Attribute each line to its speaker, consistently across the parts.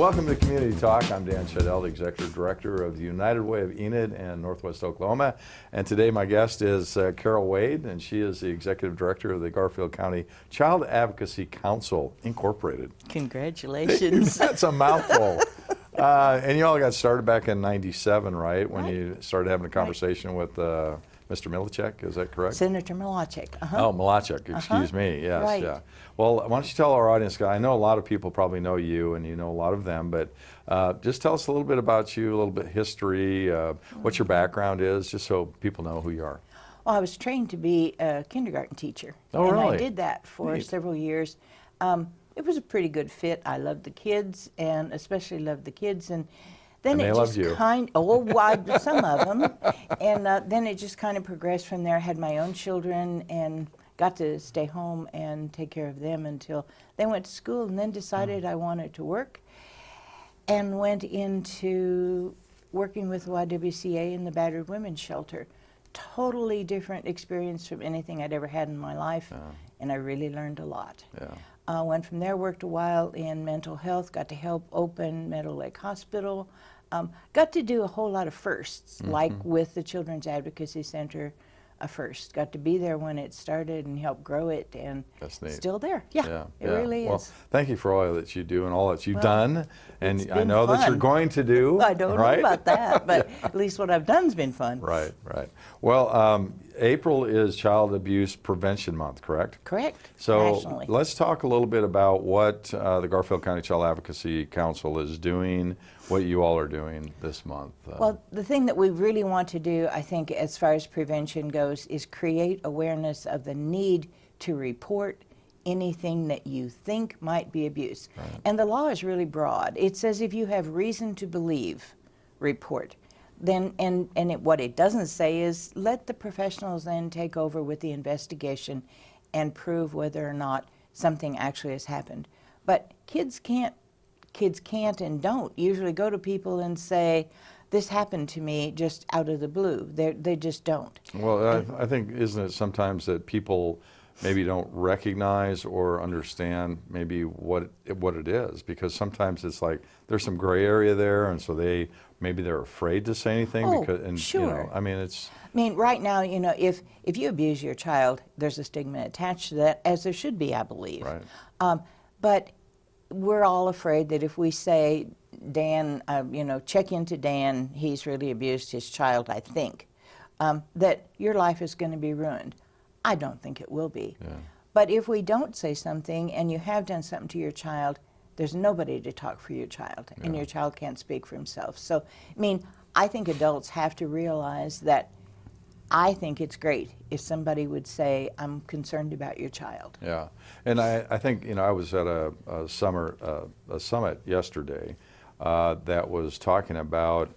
Speaker 1: welcome to Community Talk. I'm Dan Shadell, the Executive Director of the United Way of Enid and Northwest Oklahoma. And today my guest is Carol Wade, and she is the Executive Director of the Garfield County Child Advocacy Council, Incorporated.
Speaker 2: Congratulations.
Speaker 1: That's a mouthful. And you all got started back in '97, right? When you started having a conversation with Mr. Milacek, is that correct?
Speaker 2: Senator Milacek.
Speaker 1: Oh, Milacek, excuse me, yes,
Speaker 2: Right.
Speaker 1: yeah. Well, why don't you tell our audience, I know a lot of people probably know you and you know a lot of them, but just tell us a little bit about you, a little bit of history, what your background is, just so people know who you are.
Speaker 2: Well, I was trained to be a kindergarten teacher.
Speaker 1: Oh,
Speaker 2: and
Speaker 1: really?
Speaker 2: I did that for several years. It was a pretty good fit. I loved the kids, and especially loved the kids. And then
Speaker 1: And
Speaker 2: it
Speaker 1: they
Speaker 2: just
Speaker 1: loved you.
Speaker 2: some of them. And then it just kind of progressed from there. I had my own children and got to stay home and take care of them until they went to school, and then decided I wanted to work and went into working with YWCA in the Battered Women's Shelter. Totally different experience from anything I'd ever had in my life, and I really learned a lot.
Speaker 1: Yeah.
Speaker 2: Went from there, worked a while in mental health, got to help open Meadow Lake Hospital, got to do a whole lot of firsts, like with the Children's Advocacy Center first. Got to be there when it started and help grow it, and
Speaker 1: That's neat.
Speaker 2: still there. Yeah, it really
Speaker 1: Well,
Speaker 2: is.
Speaker 1: thank you for all that you do and all that you've
Speaker 2: Well,
Speaker 1: done, and
Speaker 2: it's
Speaker 1: I
Speaker 2: been
Speaker 1: know that you're
Speaker 2: fun.
Speaker 1: going to do.
Speaker 2: I don't
Speaker 1: right?
Speaker 2: know about that, but at least what I've done's been fun.
Speaker 1: Right, right. Well, April is Child Abuse Prevention Month, correct?
Speaker 2: Correct.
Speaker 1: So
Speaker 2: Nationally.
Speaker 1: let's talk a little bit about what the Garfield County Child Advocacy Council is doing, what you all are doing this month.
Speaker 2: Well, the thing that we really want to do, I think, as far as prevention goes, is create awareness of the need to report anything that you think might be abuse.
Speaker 1: Right.
Speaker 2: And the law is really broad. It says if you have reason to believe, report. Then, what it doesn't say is let the professionals then take over with the investigation and prove whether or not something actually has happened. But kids can't and don't usually go to people and say, this happened to me, just out of the blue. They just don't.
Speaker 1: Well, I think, isn't it sometimes that people maybe don't recognize or understand maybe what it is, because sometimes it's like there's some gray area there, and so maybe they're afraid to say anything.
Speaker 2: Oh,
Speaker 1: because, and
Speaker 2: sure.
Speaker 1: you know, I mean,
Speaker 2: Right now, you know, if you abuse your child, there's a stigma attached to that, as there should be, I believe.
Speaker 1: Right.
Speaker 2: But we're all afraid that if we say, Dan, you know, check into Dan, he's really abused his child, I think, that your life is going to be ruined. I don't think it will be.
Speaker 1: Yeah.
Speaker 2: But if we don't say something and you have done something to your child, there's nobody to talk for your child, and your child can't speak for himself. So, I mean, I think adults have to realize that I think it's great if somebody would say, I'm concerned about your child.
Speaker 1: Yeah, and I think, you know, I was at a summit yesterday that was talking about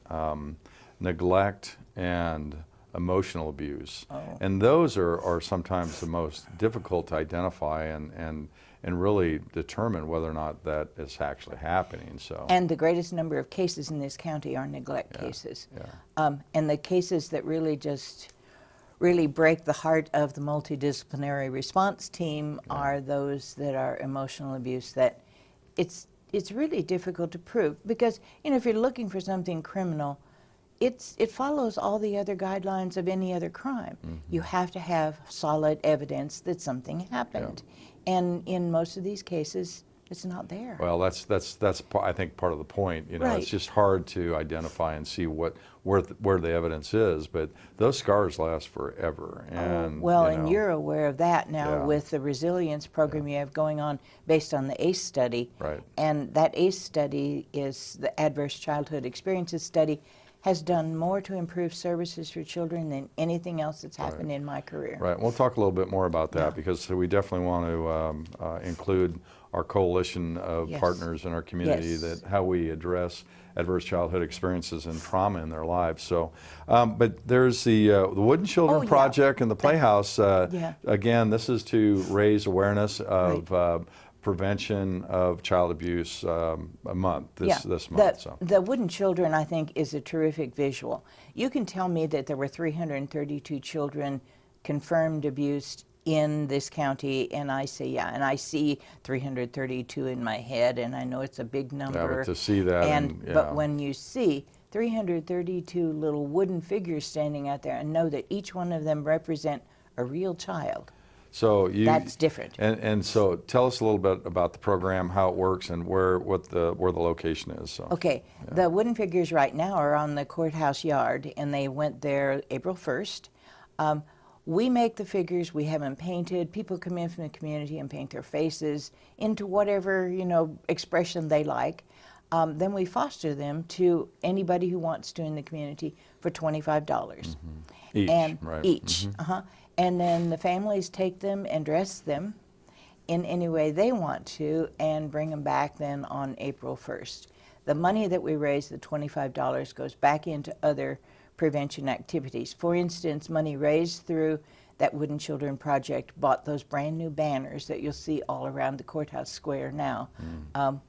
Speaker 1: neglect and emotional abuse. And those are sometimes the most difficult to identify and really determine whether or not that is actually happening. So.
Speaker 2: And the greatest number of cases in this county are neglect cases.
Speaker 1: Yeah.
Speaker 2: And the cases that really break the heart of the multidisciplinary response team are those that are emotional abuse, that it's really difficult to prove, because, you know, if you're looking for something criminal, it follows all the other guidelines of any other crime. You have to have solid evidence that something happened. And in most of these cases, it's not there.
Speaker 1: Well, that's I think part of the point. You know,
Speaker 2: Right.
Speaker 1: it's just hard to identify and see where the evidence is, but those scars last forever. And
Speaker 2: Well,
Speaker 1: you
Speaker 2: and
Speaker 1: know,
Speaker 2: you're aware of that now
Speaker 1: Yeah.
Speaker 2: with the resilience program you have going on based on the ACE study.
Speaker 1: Right.
Speaker 2: And that ACE study is the Adverse Childhood Experiences Study, has done more to improve services for children than anything else that's happened in my career.
Speaker 1: Right. We'll talk a little bit more about that, because we definitely want to include our coalition of partners in our community, that how we address adverse childhood experiences and trauma in their lives. So, but there's the Wooden Children Project and the Playhouse. Again, this is to raise awareness of prevention of child abuse month this month.
Speaker 2: The Wooden Children, I think, is a terrific visual. You can tell me that there were 332 children confirmed abused in this county, and I say, yeah, and I see 332 in my head, and I know it's a big number.
Speaker 1: Yeah, but to see that,
Speaker 2: But when you see 332 little wooden figures standing out there and know that each one of them represent a real child,
Speaker 1: so
Speaker 2: that's different.
Speaker 1: And so tell us a little bit about the program, how it works, and where the location is. So.
Speaker 2: Okay, the wooden figures right now are on the courthouse yard, and they went there April 1st. We make the figures, we have them painted. People come in from the community and paint their faces into whatever, expression they like. Then we foster them to anybody who wants to in the community for $25.
Speaker 1: Each,
Speaker 2: and
Speaker 1: right.
Speaker 2: Each, And then the families take them and dress them in any way they want to and bring them back then on April 1st. The money that we raise, the $25, goes back into other prevention activities. For instance, money raised through that Wooden Children Project bought those brand new banners that you'll see all around the courthouse square now.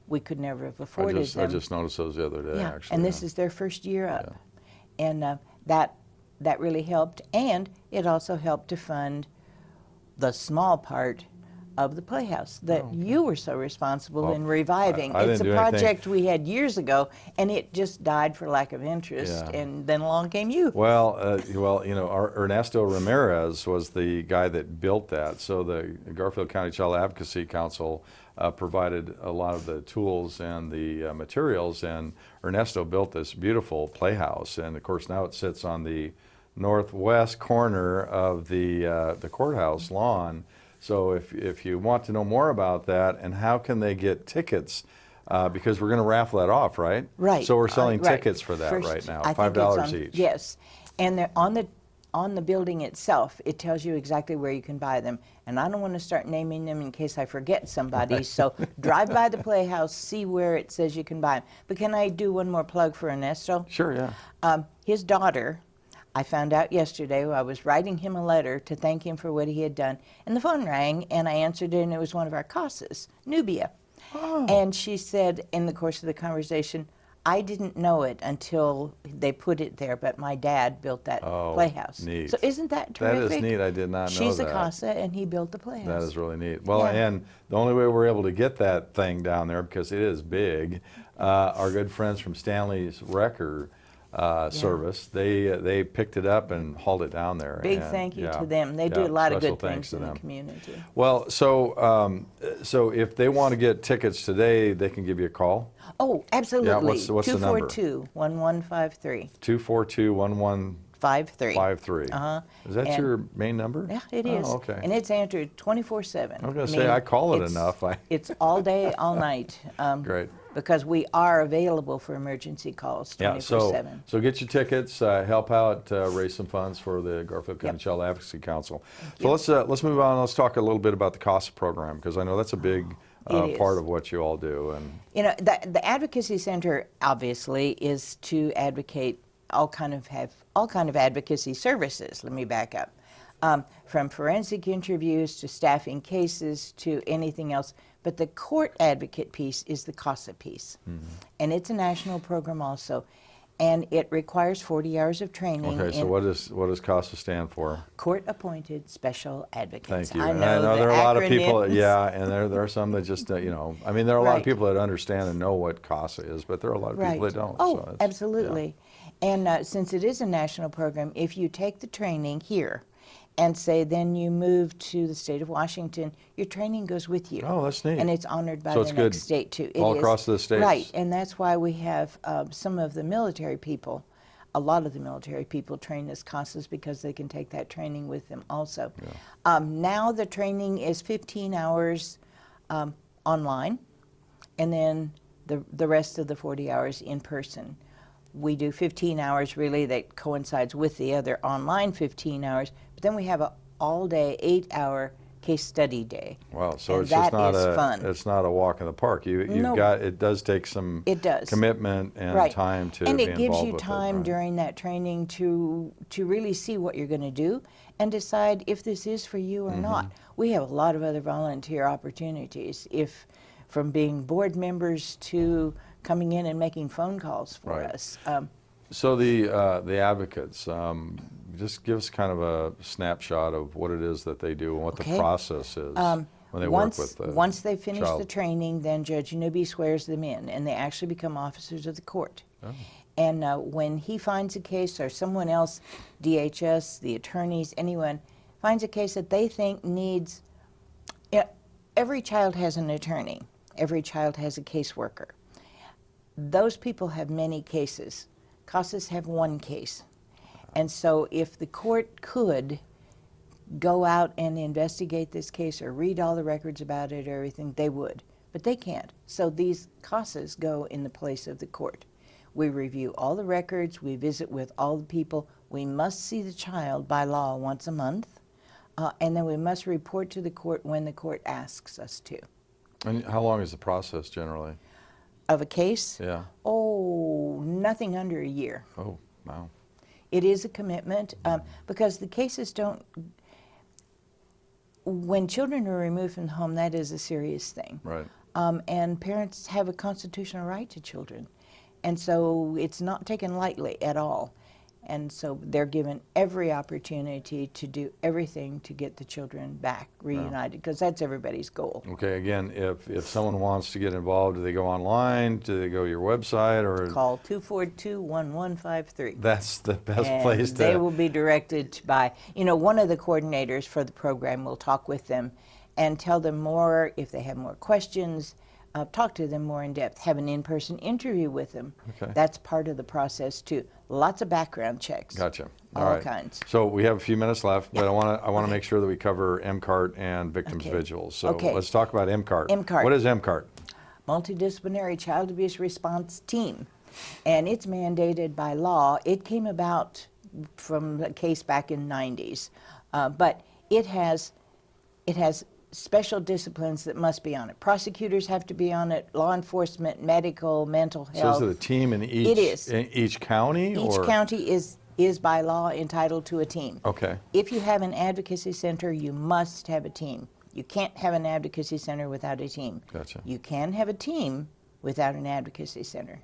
Speaker 2: We could never have afforded them.
Speaker 1: I just noticed those the other day,
Speaker 2: yeah.
Speaker 1: actually.
Speaker 2: And this is their first year up. Yeah. And that really helped, and it also helped to fund the small part of the Playhouse that you were so responsible in reviving. It's a project we had years ago, and it just died for lack of interest, and then along came you.
Speaker 1: Well, Ernesto Ramirez was the guy that built that. So the Garfield County Child Advocacy Council provided a lot of the tools and the materials, and Ernesto built this beautiful playhouse. And of course now it sits on the northwest corner of the courthouse lawn. So if you want to know more about that and how can they get tickets, because we're going to raffle that off, right?
Speaker 2: Right.
Speaker 1: So we're selling tickets for that right now, $5 each.
Speaker 2: Yes, and they're on the building itself. It tells you exactly where you can buy them. And I don't want to start naming them in case I forget somebody. So drive by the Playhouse, see where it says you can buy them. But can I do one more plug for Ernesto?
Speaker 1: Sure, yeah.
Speaker 2: His daughter, I found out yesterday, I was writing him a letter to thank him for what he had done, and the phone rang, and I answered it, and it was one of our CASAs, Nubia.
Speaker 1: Oh.
Speaker 2: And she said in the course of the conversation, I didn't know it until they put it there, but my dad built that playhouse.
Speaker 1: Neat.
Speaker 2: So isn't that terrific?
Speaker 1: That is neat. I did not know that.
Speaker 2: She's a CASA, and he built the playhouse.
Speaker 1: That is really neat. Well, and the only way we're able to get that thing down there, because it is big, our good friends from Stanley's Wrecker service, they picked it up and hauled it down there.
Speaker 2: Big thank you to them. They do a lot of good things in the community.
Speaker 1: Well, so if they want to get tickets today, they can give you a call?
Speaker 2: Oh, absolutely.
Speaker 1: Yeah, what's the number?
Speaker 2: 242-1153.
Speaker 1: 242-1153. Is that your main number?
Speaker 2: Yeah, it is.
Speaker 1: Oh, okay.
Speaker 2: And it's answered 24/7.
Speaker 1: I was going to say, I call it enough.
Speaker 2: It's all day, all night.
Speaker 1: Great.
Speaker 2: Because we are available for emergency calls 24/7.
Speaker 1: Yeah, so get your tickets, help out, raise some funds for the Garfield County Child Advocacy Council. So let's move on. Let's talk a little bit about the CASA program, because I know that's a big part of what you all do. And
Speaker 2: the Advocacy Center obviously is to advocate all kind of advocacy services. Let me back up. From forensic interviews to staffing cases to anything else. But the court advocate piece is the CASA piece. And it's a national program also. And it requires 40 hours of training.
Speaker 1: Okay, so what does CASA stand for?
Speaker 2: Court Appointed Special Advocates.
Speaker 1: Thank you.
Speaker 2: I
Speaker 1: I
Speaker 2: know
Speaker 1: there are a lot of
Speaker 2: acronyms.
Speaker 1: people, and there are some that just, there are a lot of people that understand and know what CASA is, but there are a lot of people that don't.
Speaker 2: Oh,
Speaker 1: so
Speaker 2: absolutely. And since it is a national program, if you take the training here, and say then you move to the state of Washington, your training goes with you.
Speaker 1: Oh, that's neat.
Speaker 2: And it's honored by
Speaker 1: So
Speaker 2: the
Speaker 1: it's
Speaker 2: next
Speaker 1: good
Speaker 2: state too.
Speaker 1: all across the states.
Speaker 2: Right, and that's why we have some of the military people, a lot of the military people train as CASAs because they can take that training with them also.
Speaker 1: Yeah.
Speaker 2: Now the training is 15 hours online, and then the rest of the 40 hours in person. We do 15 hours really that coincides with the other online 15 hours, but then we have an all-day, 8-hour case study day.
Speaker 1: Wow, so
Speaker 2: and
Speaker 1: it's just not
Speaker 2: fun.
Speaker 1: It's not a walk in the park. It does take some commitment and time to
Speaker 2: and
Speaker 1: be
Speaker 2: it
Speaker 1: involved
Speaker 2: gives you
Speaker 1: with
Speaker 2: time during that training to really see what you're going to do and decide if this is for you or not. We have a lot of other volunteer opportunities, from being board members to coming in and making phone calls for us.
Speaker 1: So the advocates, just give us kind of a snapshot of what it is that they do and what the
Speaker 2: Okay.
Speaker 1: process is when they work with the
Speaker 2: Once they finish
Speaker 1: child.
Speaker 2: the training, then Judge Newby swears them in, and they actually become officers of the court.
Speaker 1: Oh.
Speaker 2: And when he finds a case, or someone else, DHS, the attorneys, anyone, finds a case that they think needs, every child has an attorney. Every child has a caseworker. Those people have many cases. CASAs have one case. And so if the court could go out and investigate this case or read all the records about it or everything, they would. But they can't. So these CASAs go in the place of the court. We review all the records. We visit with all the people. We must see the child by law once a month. And then we must report to the court when the court asks us to.
Speaker 1: And how long is the process generally?
Speaker 2: Of a case?
Speaker 1: Yeah.
Speaker 2: Oh, nothing under a year.
Speaker 1: Oh, wow.
Speaker 2: It is a commitment because the cases don't, when children are removed from the home, that is a serious thing.
Speaker 1: Right.
Speaker 2: And parents have a constitutional right to children. And so it's not taken lightly at all. And so they're given every opportunity to do everything to get the children back reunited, because that's everybody's goal.
Speaker 1: Okay, again, if someone wants to get involved, do they go online? Do they go to your website? Or
Speaker 2: Call 242-1153.
Speaker 1: that's the best
Speaker 2: And
Speaker 1: place to...
Speaker 2: they will be directed by, one of the coordinators for the program will talk with them and tell them more if they have more questions, talk to them more in depth, have an in-person interview with them.
Speaker 1: Okay.
Speaker 2: That's part of the process too. Lots of background checks.
Speaker 1: Gotcha.
Speaker 2: All
Speaker 1: right.
Speaker 2: kinds.
Speaker 1: So we have a few minutes left, but I want to make sure that we cover MCART and victims'
Speaker 2: Okay.
Speaker 1: vigils. So
Speaker 2: Okay.
Speaker 1: let's talk about MCART.
Speaker 2: MCART.
Speaker 1: What is MCART?
Speaker 2: Multidisciplinary Child Abuse Response Team. And it's mandated by law. It came about from a case back in the 90s. But it has special disciplines that must be on it. Prosecutors have to be on it, law enforcement, medical, mental health.
Speaker 1: So is it a team in each,
Speaker 2: It is.
Speaker 1: in each county?
Speaker 2: Each
Speaker 1: or?
Speaker 2: county is by law entitled to a team.
Speaker 1: Okay.
Speaker 2: If you have an advocacy center, you must have a team. You can't have an advocacy center without a team.
Speaker 1: Gotcha.
Speaker 2: You can have a team without an advocacy center,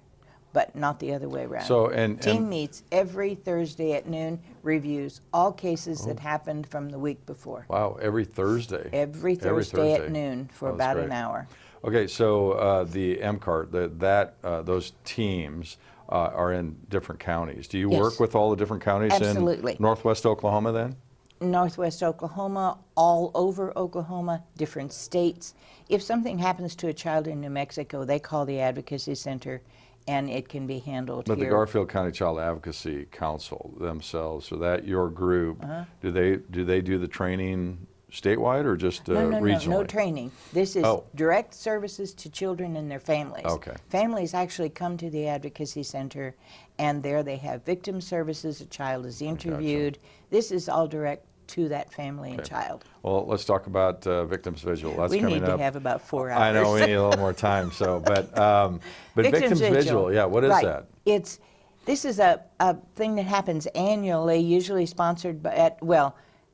Speaker 2: but not the other way around.
Speaker 1: So,
Speaker 2: Team meets every Thursday at noon, reviews all cases that happened from the week before.
Speaker 1: Wow, every Thursday?
Speaker 2: Every Thursday at noon for
Speaker 1: Oh, that's
Speaker 2: about
Speaker 1: great.
Speaker 2: an hour.
Speaker 1: Okay, so the MCART, those teams are in different counties. Do you
Speaker 2: Yes.
Speaker 1: work with all the different counties
Speaker 2: Absolutely.
Speaker 1: in Northwest Oklahoma then?
Speaker 2: Northwest Oklahoma, all over Oklahoma, different states. If something happens to a child in New Mexico, they call the advocacy center and it can be handled
Speaker 1: But
Speaker 2: here.
Speaker 1: the Garfield County Child Advocacy Council themselves, so that your group, do they do the training statewide or just regionally?
Speaker 2: No training. This is
Speaker 1: Oh.
Speaker 2: direct services to children and their families.
Speaker 1: Okay.
Speaker 2: Families actually come to the advocacy center, and there they have victim services. A child is interviewed. This is all direct to that family and
Speaker 1: Okay.
Speaker 2: child.
Speaker 1: Well, let's talk about victims vigil. That's
Speaker 2: We
Speaker 1: coming
Speaker 2: need to
Speaker 1: up.
Speaker 2: have about 4 hours.
Speaker 1: I know we need a little more time. So, but victims vigil, yeah. What is
Speaker 2: right.
Speaker 1: that?
Speaker 2: This is a thing that happens annually, usually sponsored by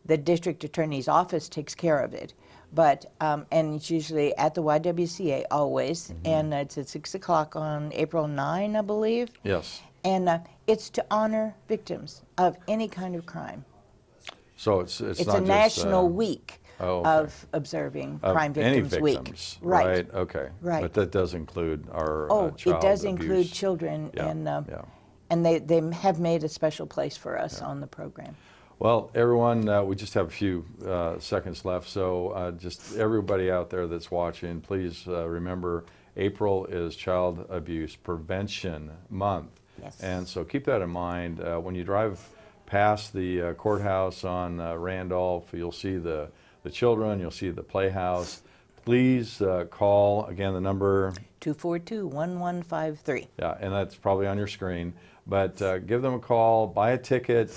Speaker 2: the district attorney's office takes care of it, but and it's usually at the YWCA always, and it's at 6 o'clock on April 9, I believe.
Speaker 1: Yes.
Speaker 2: And it's to honor victims of any kind of crime.
Speaker 1: So it's
Speaker 2: It's
Speaker 1: not
Speaker 2: a
Speaker 1: just,
Speaker 2: national week
Speaker 1: okay.
Speaker 2: of observing
Speaker 1: of
Speaker 2: Crime
Speaker 1: any
Speaker 2: Victims Week.
Speaker 1: victims,
Speaker 2: Right.
Speaker 1: Okay.
Speaker 2: Right.
Speaker 1: But that does include our
Speaker 2: Oh,
Speaker 1: child
Speaker 2: it does
Speaker 1: abuse.
Speaker 2: include children,
Speaker 1: Yeah,
Speaker 2: and
Speaker 1: yeah.
Speaker 2: they have made a special place for us on the program.
Speaker 1: Well, everyone, we just have a few seconds left, so just everybody out there that's watching, please remember April is Child Abuse Prevention Month.
Speaker 2: Yes.
Speaker 1: And so keep that in mind. When you drive past the courthouse on Randolph, you'll see the children, you'll see the playhouse. Please call, again, the number.
Speaker 2: 242-1153.
Speaker 1: Yeah, and that's probably on your screen. But give them a call, buy a ticket,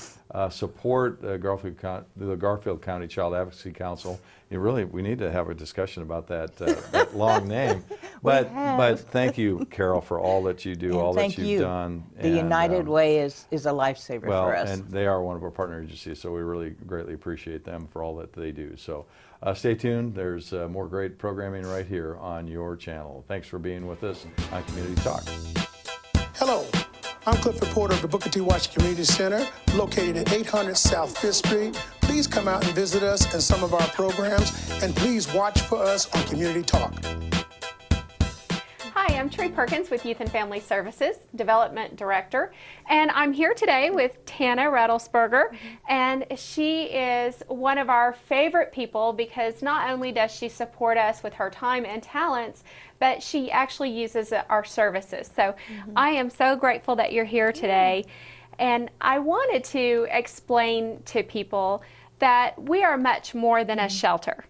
Speaker 1: support the Garfield County Child Advocacy Council. We need to have a discussion about that long name. But thank you, Carol, for all that you do,
Speaker 2: And
Speaker 1: all that
Speaker 2: thank
Speaker 1: you've
Speaker 2: you.
Speaker 1: done.
Speaker 2: The United Way is a lifesaver for us.
Speaker 1: And they are one of our partner agencies, so we really greatly appreciate them for all that they do. So stay tuned. There's more great programming right here on your channel. Thanks for being with us on Community Talk.
Speaker 3: Hello, I'm Clifford Porter of the Booker T. Washington Community Center, located at 800 South 5th Street. Please come out and visit us in some of our programs, and please watch for us on Community Talk.
Speaker 4: Hi, I'm Tree Perkins with Youth and Family Services, Development Director, and I'm here today with Tana Rattlesberger, and she is one of our favorite people because not only does she support us with her time and talents, but she actually uses our services. So I am so grateful that you're here today, and I wanted to explain to people that we are much more than a shelter.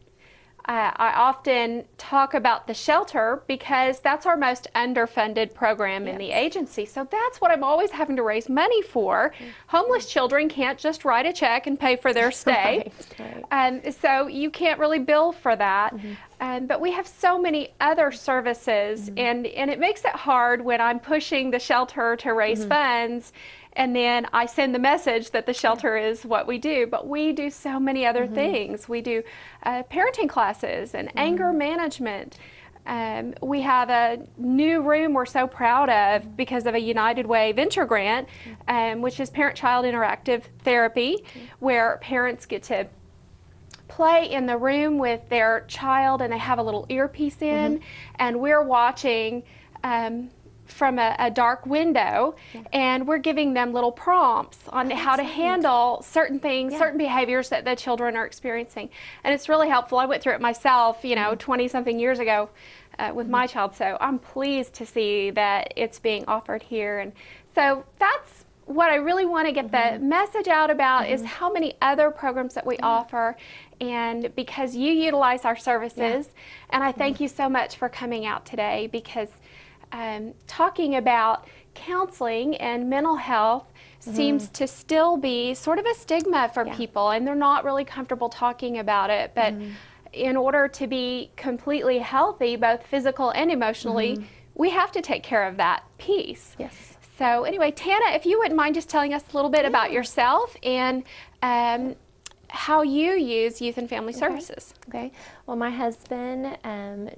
Speaker 4: I often talk about the shelter because that's our most underfunded program in the agency. So that's what I'm always having to raise money for. Homeless children can't just write a check and pay for their stay. So you can't really bill for that. But we have so many other services, and it makes it hard when I'm pushing the shelter to raise funds, and then I send the message that the shelter is what we do, but we do so many other things. We do parenting classes and anger management. We have a new room we're so proud of because of a United Way venture grant, which is parent-child interactive therapy, where parents get to play in the room with their child and they have a little earpiece in, and we're watching from a dark window, and we're giving them little prompts on how to handle certain things, certain behaviors that the children are experiencing. And it's really helpful. I went through it myself, 20-something years ago with my child, so I'm pleased to see that it's being offered here. And so that's what I really want to get the message out about is how many other programs that we offer, and because you utilize our services, and I thank you so much for coming out today, because talking about counseling and mental health seems to still be sort of a stigma for people, and they're not really comfortable talking about it. But in order to be completely healthy, both physical and emotionally, we have to take care of that piece. So anyway, Tana, if you wouldn't mind just telling us a little bit about yourself and how you use Youth and Family Services.
Speaker 5: Well, my husband,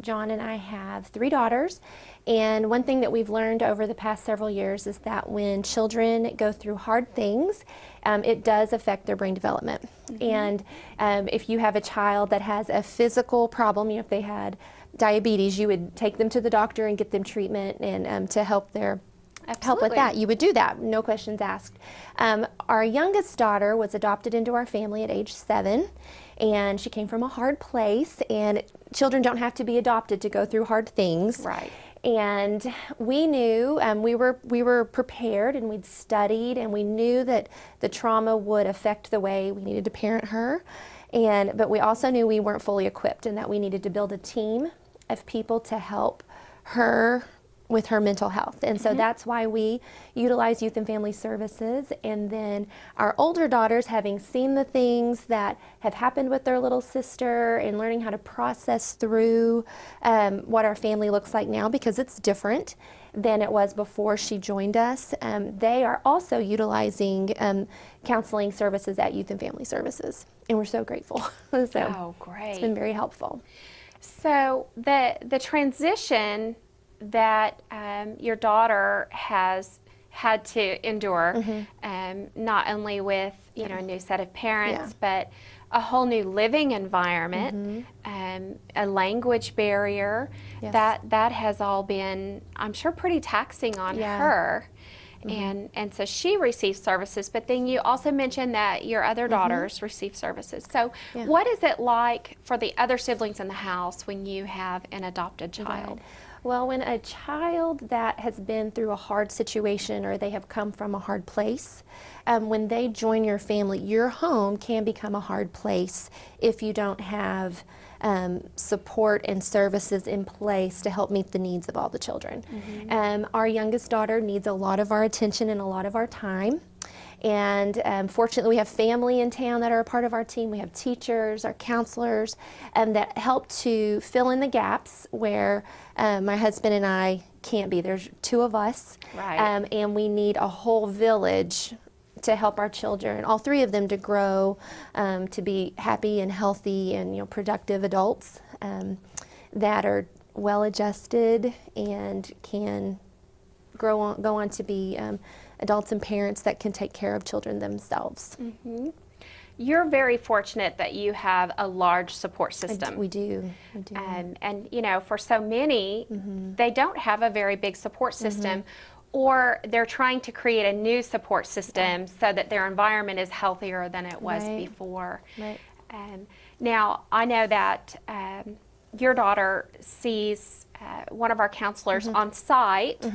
Speaker 5: John, and I have 3 daughters, and one thing that we've learned over the past several years is that when children go through hard things, it does affect their brain development. And if you have a child that has a physical problem, if they had diabetes, you would take them to the doctor and get them treatment and to help with that. You would do that, no questions asked. Our youngest daughter was adopted into our family at age 7, and she came from a hard place, and children don't have to be adopted to go through hard things. And we knew, we were prepared, and we'd studied, and we knew that the trauma would affect the way we needed to parent her. But we also knew we weren't fully equipped, and that we needed to build a team of people to help her with her mental health. And so that's why we utilize Youth and Family Services. And then our older daughters, having seen the things that have happened with their little sister and learning how to process through what our family looks like now, because it's different than it was before she joined us, they are also utilizing counseling services at Youth and Family Services. And we're so grateful. So
Speaker 4: great.
Speaker 5: It's been very helpful.
Speaker 4: So the transition that your daughter has had to endure, not only with a new set of parents, but a whole new living environment, a language barrier, that has all been, I'm sure, pretty taxing on her. And so she receives services, but then you also mentioned that your other daughters receive services. So what is it like for the other siblings in the house when you have an adopted child?
Speaker 5: Well, when a child that has been through a hard situation, or they have come from a hard place, when they join your family, your home can become a hard place if you don't have support and services in place to help meet the needs of all the children. Our youngest daughter needs a lot of our attention and a lot of our time. And fortunately, we have family in town that are a part of our team. We have teachers, our counselors, that help to fill in the gaps where my husband and I can't be. There's 2 of us, and we need a whole village to help our children, all 3 of them, to grow, to be happy and healthy and productive adults that are well adjusted and can go on to be adults and parents that can take care of children themselves.
Speaker 4: You're very fortunate that you have a large support system.
Speaker 5: We do.
Speaker 4: And you know, for so many, they don't have a very big support system, or they're trying to create a new support system so that their environment is healthier than it was before.
Speaker 5: Right.
Speaker 4: Now, I know that your daughter sees one of our counselors on site,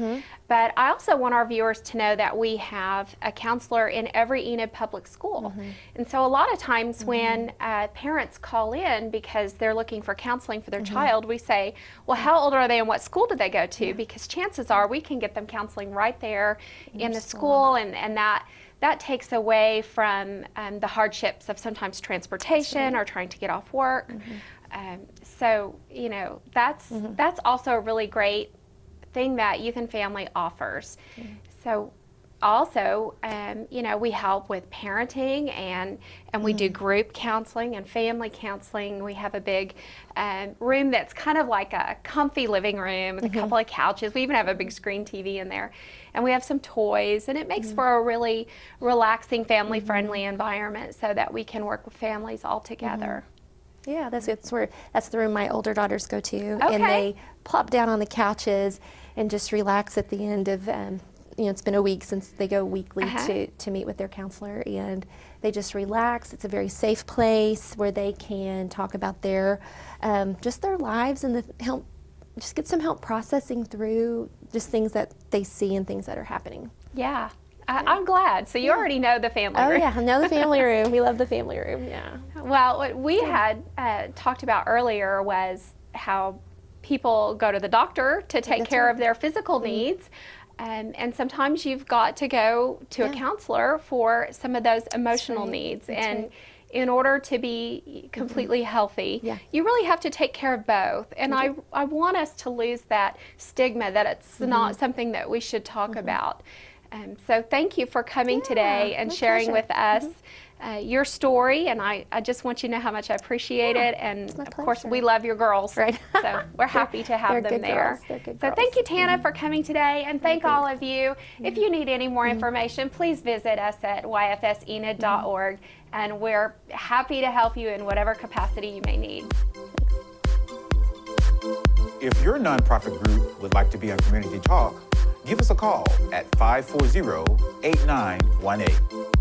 Speaker 4: but I also want our viewers to know that we have a counselor in every Enid public school. And so a lot of times when parents call in because they're looking for counseling for their child, we say, well, how old are they and what school did they go to? Because chances are we can get them counseling right there in the school, and that takes away from the hardships of sometimes transportation or trying to get off work. So, you know, that's also a really great thing that Youth and Family offers. So also, you know, we help with parenting, and we do group counseling and family counseling. We have a big room that's kind of like a comfy living room with a couple of couches. We even have a big screen TV in there. And we have some toys, and it makes for a really relaxing, family-friendly environment so that we can work with families all together.
Speaker 5: Yeah, that's the room my older daughters go to,
Speaker 4: Okay.
Speaker 5: and they plop down on the couches and just relax at the end of. You know, it's been a week since they go weekly to meet with their counselor, and they just relax. It's a very safe place where they can talk about their just their lives and just get some help processing through just things that they see and things that are happening.
Speaker 4: Yeah. I'm glad. So you already know the family room.
Speaker 5: Oh yeah, I know the family room. We love the family room. Yeah.
Speaker 4: Well, what we had talked about earlier was how people go to the doctor to take care of their physical needs. And sometimes you've got to go to a counselor for some of those emotional needs. And in order to be completely healthy, you really have to take care of both. And I want us to lose that stigma that it's not something that we should talk about. So thank you for coming today and sharing with us your story, and I just want you to know how much I appreciate it, and of course we love your girls,
Speaker 5: Right.
Speaker 4: So we're happy to have them there.
Speaker 5: They're good
Speaker 4: So
Speaker 5: girls.
Speaker 4: thank you, Tana, for coming today, and thank all of you. If you need any more information, please visit us at yfsenid.org, and we're happy to help you in whatever capacity you may need.
Speaker 6: If your nonprofit group would like to be on Community Talk, give us a call at 540-8918.